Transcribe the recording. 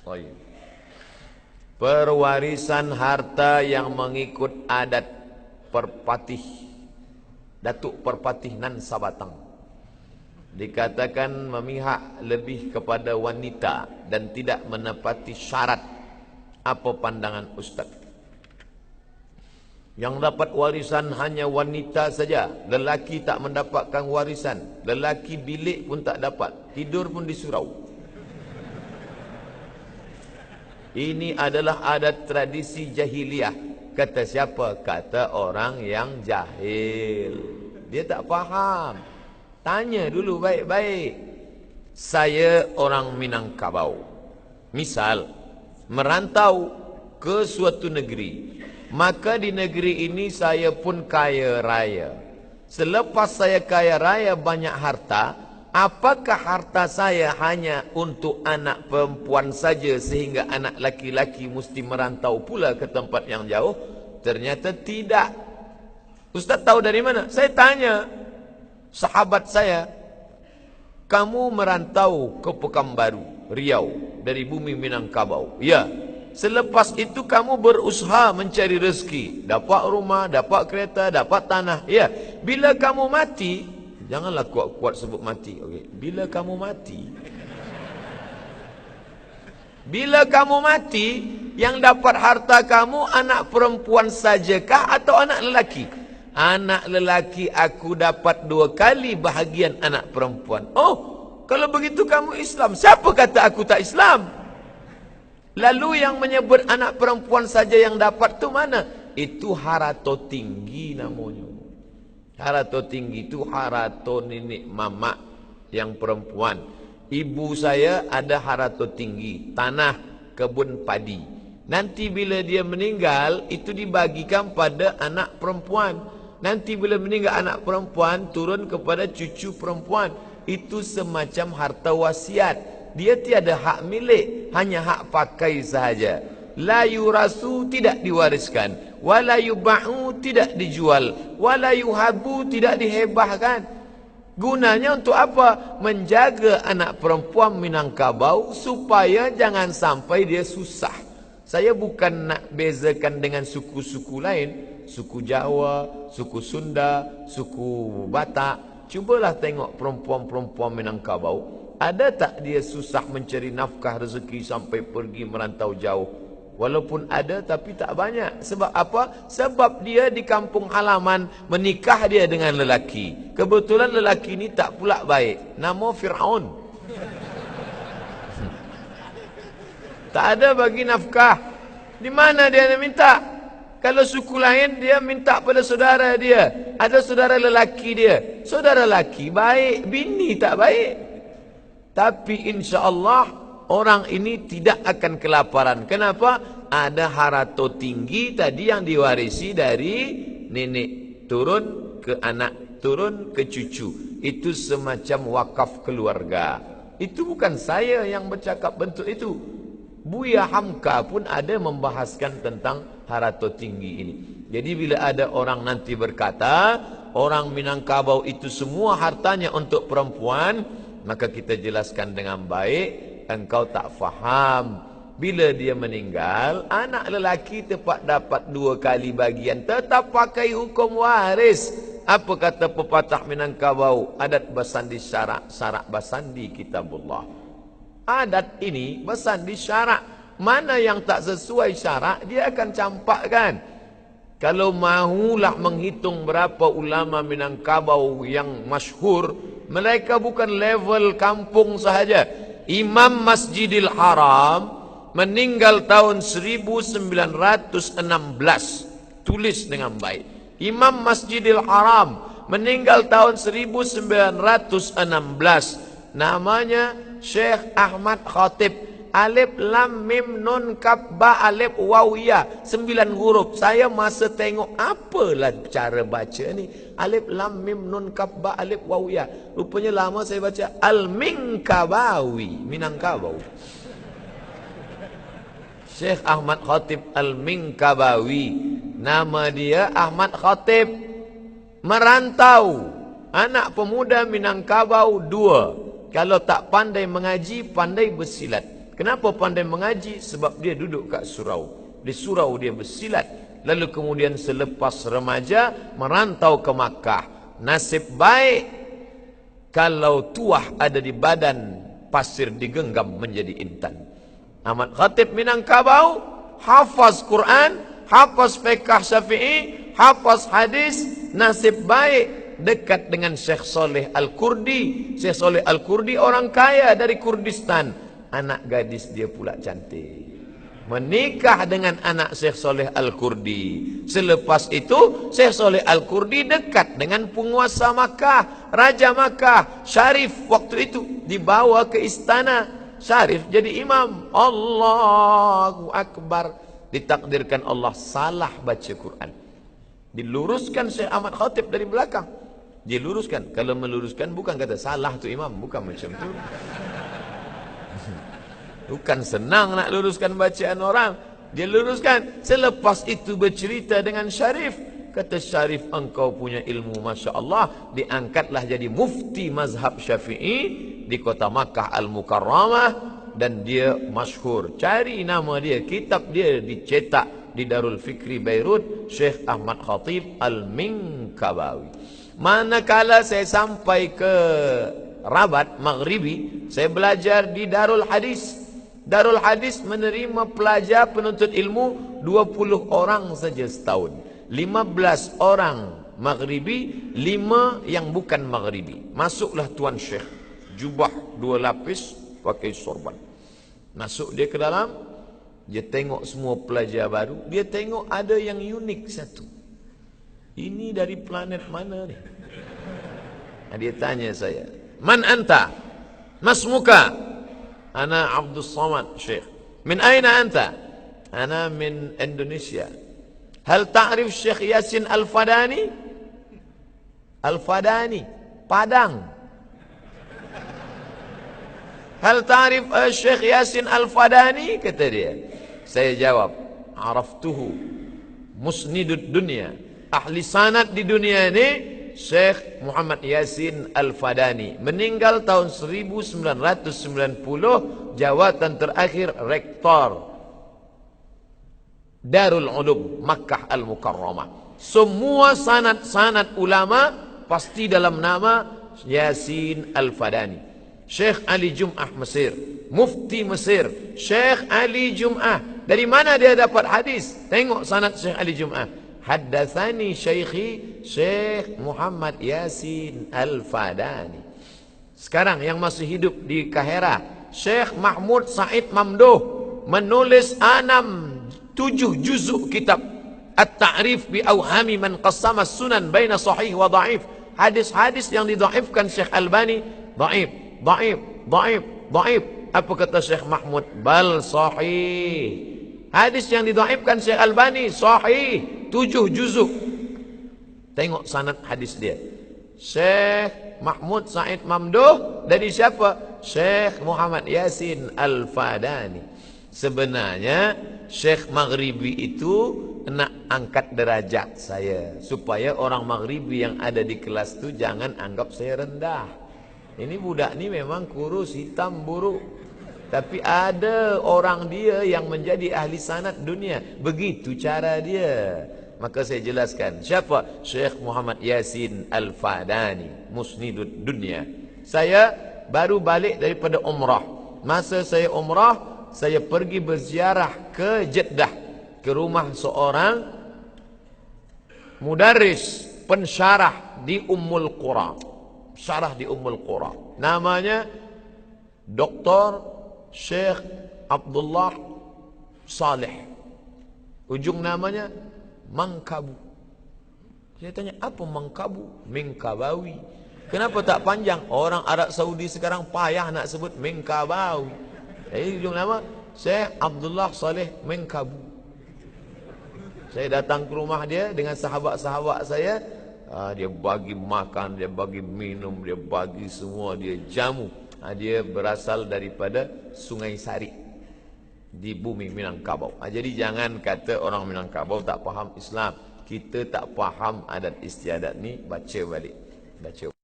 Baik. Perwarisan harta yang mengikut adat perpatih, Datuk Perpatih Nan Sabatang, dikatakan memihak lebih kepada wanita dan tidak menepati syarat. Apa pandangan Ustaz? Yang dapat warisan hanya wanita saja, lelaki tak mendapatkan warisan. Lelaki bilik pun tak dapat, tidur pun di surau. Ini adalah adat tradisi jahiliah. Kata siapa? Kata orang yang jahil. Dia tak faham. Tanya dulu baik-baik. Saya orang Minangkabau, misal merantau ke suatu negeri, maka di negeri ini saya pun kaya raya. Selepas saya kaya raya banyak harta, apakah harta saya hanya untuk anak perempuan saja sehingga anak laki-laki mesti merantau pula ke tempat yang jauh? Ternyata tidak. Ustaz tahu dari mana? Saya tanya sahabat saya, kamu merantau ke Pekanbaru, Riau, dari bumi Minangkabau. Ya. Selepas itu kamu berusaha mencari rezeki, dapat rumah, dapat kereta, dapat tanah. Ya. Bila kamu mati, janganlah kuat-kuat sebut mati. Okey. Bila kamu mati, yang dapat harta kamu anak perempuan sajakah atau anak lelaki? Anak lelaki aku dapat 2 kali bahagian anak perempuan. Oh, kalau begitu kamu Islam. Siapa kata aku tak Islam? Lalu yang menyebut anak perempuan saja yang dapat tu mana? Itu harato tinggi namanya. Harato tinggi itu harato nenek mamak yang perempuan. Ibu saya ada harato tinggi, tanah kebun padi. Nanti bila dia meninggal, itu dibagikan pada anak perempuan. Nanti bila meninggal anak perempuan, turun kepada cucu perempuan. Itu semacam harta wasiat. Dia tiada hak milik, hanya hak pakai sahaja. La yurasu, tidak diwariskan. Wala yuba'u, tidak dijual. Wala yuhabu, tidak dihebahkan. Gunanya untuk apa? Menjaga anak perempuan Minangkabau supaya jangan sampai dia susah. Saya bukan nak bezakan dengan suku-suku lain. Suku Jawa, suku Sunda, suku Batak. Cubalah tengok perempuan-perempuan Minangkabau. Ada tak dia susah mencari nafkah rezeki sampai pergi merantau jauh? Walaupun ada tapi tak banyak. Sebab apa? Sebab dia di kampung halaman menikah dia dengan lelaki. Kebetulan lelaki ni tak pula baik. Nama Fir'aun. Tak ada bagi nafkah. Di mana dia nak minta? Kalau suku lain dia minta pada saudara dia. Ada saudara lelaki dia. Saudara lelaki baik, bini tak baik. Tapi insya-Allah orang ini tidak akan kelaparan. Kenapa? Ada harato tinggi tadi yang diwarisi dari nenek turun ke anak, turun ke cucu. Itu semacam wakaf keluarga. Itu bukan saya yang bercakap bentuk itu. Buya Hamka pun ada membahaskan tentang harato tinggi ini. Jadi bila ada orang nanti berkata orang Minangkabau itu semua hartanya untuk perempuan, maka kita jelaskan dengan baik, engkau tak faham. Bila dia meninggal, anak lelaki tepat dapat 2 kali bagian, tetap pakai hukum waris. Apa kata pepatah Minangkabau? Adat basandi syarak, syarak basandi kitabullah. Adat ini basandi syarak. Mana yang tak sesuai syarak, dia akan campakkan. Kalau mahulah menghitung berapa ulama Minangkabau yang masyhur, mereka bukan level kampung sahaja. Imam Masjidil Haram meninggal tahun 1916. Tulis dengan baik. Imam Masjidil Haram meninggal tahun 1916. Namanya Syekh Ahmad Khatib. Alif lam mim nun kaf ba alif waw ya, 9 huruf. Saya masa tengok apalah cara baca ni. Alif lam mim nun kaf ba alif waw ya. Rupanya lama saya baca Al-Minkabawi, Minangkabau. Syekh Ahmad Khatib Al-Minkabawi. Nama dia Ahmad Khatib. Merantau. Anak pemuda Minangkabau 2. Kalau tak pandai mengaji, pandai bersilat. Kenapa pandai mengaji? Sebab dia duduk kat surau. Di surau dia bersilat. Lalu kemudian selepas remaja merantau ke Makkah. Nasib baik kalau tuah ada di badan, pasir digenggam menjadi intan. Ahmad Khatib Minangkabau hafaz Quran, hafaz fiqh Syafi'i, hafaz hadis. Nasib baik dekat dengan Syekh Saleh Al-Kurdi. Syekh Saleh Al-Kurdi orang kaya dari Kurdistan. Anak gadis dia pula cantik. Menikah dengan anak Syekh Saleh Al-Kurdi. Selepas itu Syekh Saleh Al-Kurdi dekat dengan penguasa Makkah, Raja Makkah, Syarif waktu itu dibawa ke istana. Syarif jadi imam. Allahu Akbar. Ditakdirkan Allah salah baca Quran. Diluruskan Syekh Ahmad Khatib dari belakang. Diluruskan. Kalau meluruskan bukan kata salah tu imam, bukan macam tu. Bukan senang nak luruskan bacaan orang. Dia luruskan. Selepas itu bercerita dengan Syarif. Kata Syarif, engkau punya ilmu Masya Allah. Diangkatlah jadi mufti mazhab Syafi'i di kota Makkah Al-Mukarramah. Dan dia masyhur. Cari nama dia. Kitab dia dicetak di Darul Fikri Beirut. Syekh Ahmad Khatib Al-Minkabawi. Manakala saya sampai ke Rabat, Maghribi, saya belajar di Darul Hadis. Darul Hadis menerima pelajar penuntut ilmu 20 orang saja setahun. 15 orang Maghribi, 5 yang bukan Maghribi. Masuklah Tuan Syekh, jubah 2 lapis, pakai sorban. Masuk dia ke dalam, dia tengok semua pelajar baru. Dia tengok ada yang unik satu. Ini dari planet mana ni? Dia tanya saya, man anta? Masmuka? Ana Abdul Samad Syekh. Min aina anta? Ana min Indonesia. Hal ta'rif Syekh Yasin Al-Fadani? Al-Fadani, Padang. Hal ta'rif Syekh Yasin Al-Fadani? Kata dia. Saya jawab, araftuhu musnidud dunia. Ahli sanad di dunia ini Syekh Muhammad Yasin Al-Fadani. Meninggal tahun 1990. Jawatan terakhir rektor Darul Ulum Makkah Al-Mukarramah. Semua sanad-sanad ulama pasti dalam nama Yasin Al-Fadani. Syekh Ali Jum'ah Mesir, Mufti Mesir, Syekh Ali Jum'ah. Dari mana dia dapat hadis? Tengok sanad Syekh Ali Jum'ah. Haddatsani Syekhi Syekh Muhammad Yasin Al-Fadani. Sekarang yang masih hidup di Kahira, Syekh Mahmud Said Mamduh menulis 7 juzuk kitab At-Ta'rif bi Awhami man qassama sunan baina sahih wa dhaif. Hadis-hadis yang didhaifkan Syekh Albani, dhaif, dhaif, dhaif, dhaif. Apa kata Syekh Mahmud? Bal sahih. Hadis yang didhaifkan Syekh Albani sahih. 7 juzuk. Tengok sanad hadis dia. Syekh Mahmud Said Mamduh dari siapa? Syekh Muhammad Yasin Al-Fadani. Sebenarnya Syekh Maghribi itu nak angkat derajat saya, supaya orang Maghribi yang ada di kelas tu jangan anggap saya rendah. Ini budak ni memang kurus, hitam, buruk, tapi ada orang dia yang menjadi ahli sanad dunia. Begitu cara dia. Maka saya jelaskan siapa Syekh Muhammad Yasin Al-Fadani, musnidud dunia. Saya baru balik daripada umrah. Masa saya umrah, saya pergi berziarah ke Jeddah, ke rumah seorang mudarris pensyarah di Ummul Qura. Syarah di Ummul Qura. Namanya Dr. Syekh Abdullah Saleh. Ujung namanya Mangkabu. Saya tanya, apa Mangkabu? Minkabawi. Kenapa tak panjang? Orang Arab Saudi sekarang payah nak sebut Minkabawi. Jadi ujung nama Syekh Abdullah Saleh Minkabu. Saya datang ke rumah dia dengan sahabat-sahabat saya. Dia bagi makan, dia bagi minum, dia bagi semua, dia jamu. Dia berasal daripada Sungai Sari di bumi Minangkabau. Jadi jangan kata orang Minangkabau tak faham Islam. Kita tak faham adat istiadat ni, baca balik. Baca.